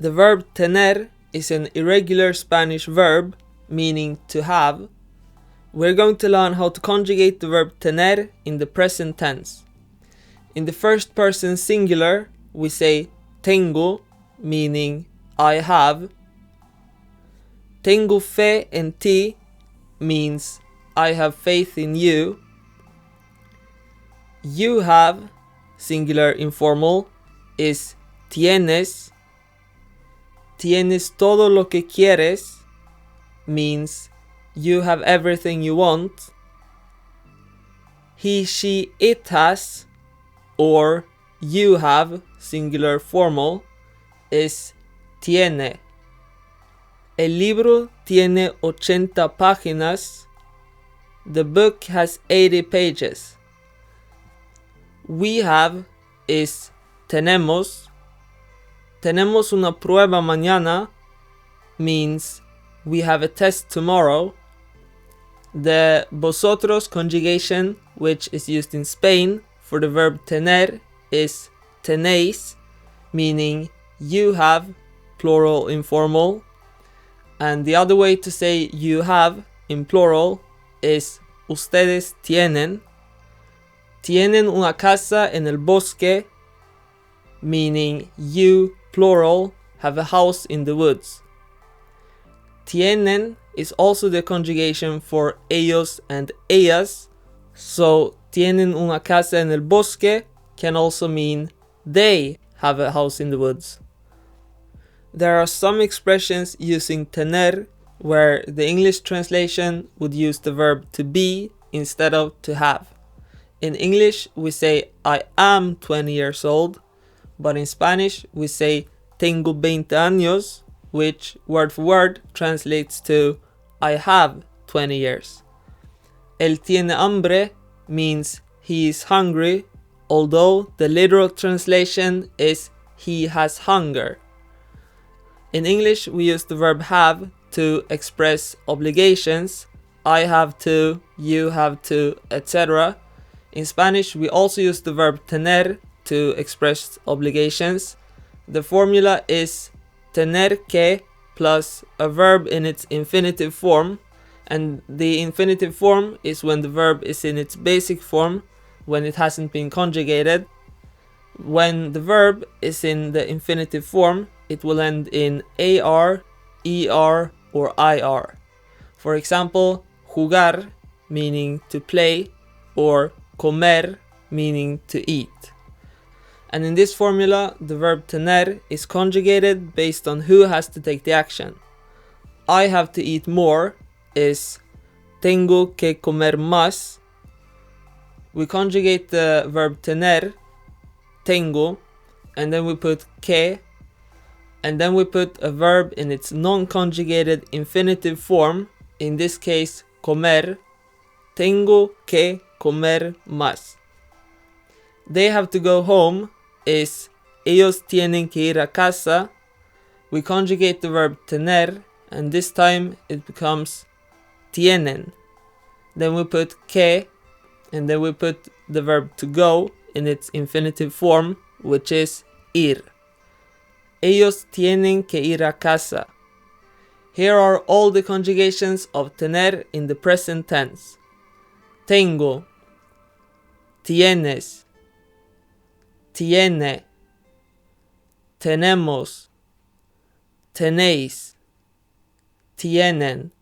The verb tener is an irregular Spanish verb meaning to have. We're going to learn how to conjugate the verb tener in the present tense. In the first person singular, we say tengo, meaning I have. Tengo fe en ti means I have faith in you. You have, singular informal, is tienes. Tienes todo lo que quieres means you have everything you want. He, she, it has, or you have, singular formal, is tiene. El libro tiene 80 páginas. The book has 80 pages. We have is tenemos. Tenemos una prueba mañana means we have a test tomorrow. The vosotros conjugation, which is used in Spain for the verb tener, is tenéis, meaning you have, plural informal. And the other way to say you have in plural is ustedes tienen. Tienen una casa en el bosque, meaning you, plural, have a house in the woods. Tienen is also the conjugation for ellos and ellas, so tienen una casa en el bosque can also mean they have a house in the woods. There are some expressions using tener where the English translation would use the verb to be instead of to have. In English, we say I am 20 years old, but in Spanish, we say tengo 20 años, which word for word translates to I have 20 years. Él tiene hambre means he is hungry, although the literal translation is he has hunger. In English, we use the verb have to express obligations. I have to, you have to, etc. In Spanish, we also use the verb tener to express obligations. The formula is tener que plus a verb in its infinitive form, and the infinitive form is when the verb is in its basic form, when it hasn't been conjugated. When the verb is in the infinitive form, it will end in AR, ER, or IR. For example, jugar, meaning to play, or comer, meaning to eat. And in this formula, the verb tener is conjugated based on who has to take the action. I have to eat more is tengo que comer más. We conjugate the verb tener, tengo, and then we put que, and then we put a verb in its non-conjugated infinitive form, in this case, comer. Tengo que comer más. They have to go home is ellos tienen que ir a casa. We conjugate the verb tener, and this time it becomes tienen. Then we put que, and then we put the verb to go in its infinitive form, which is ir. Ellos tienen que ir a casa. Here are all the conjugations of tener in the present tense. Tengo, tienes, tiene, tenemos, tenéis, tienen,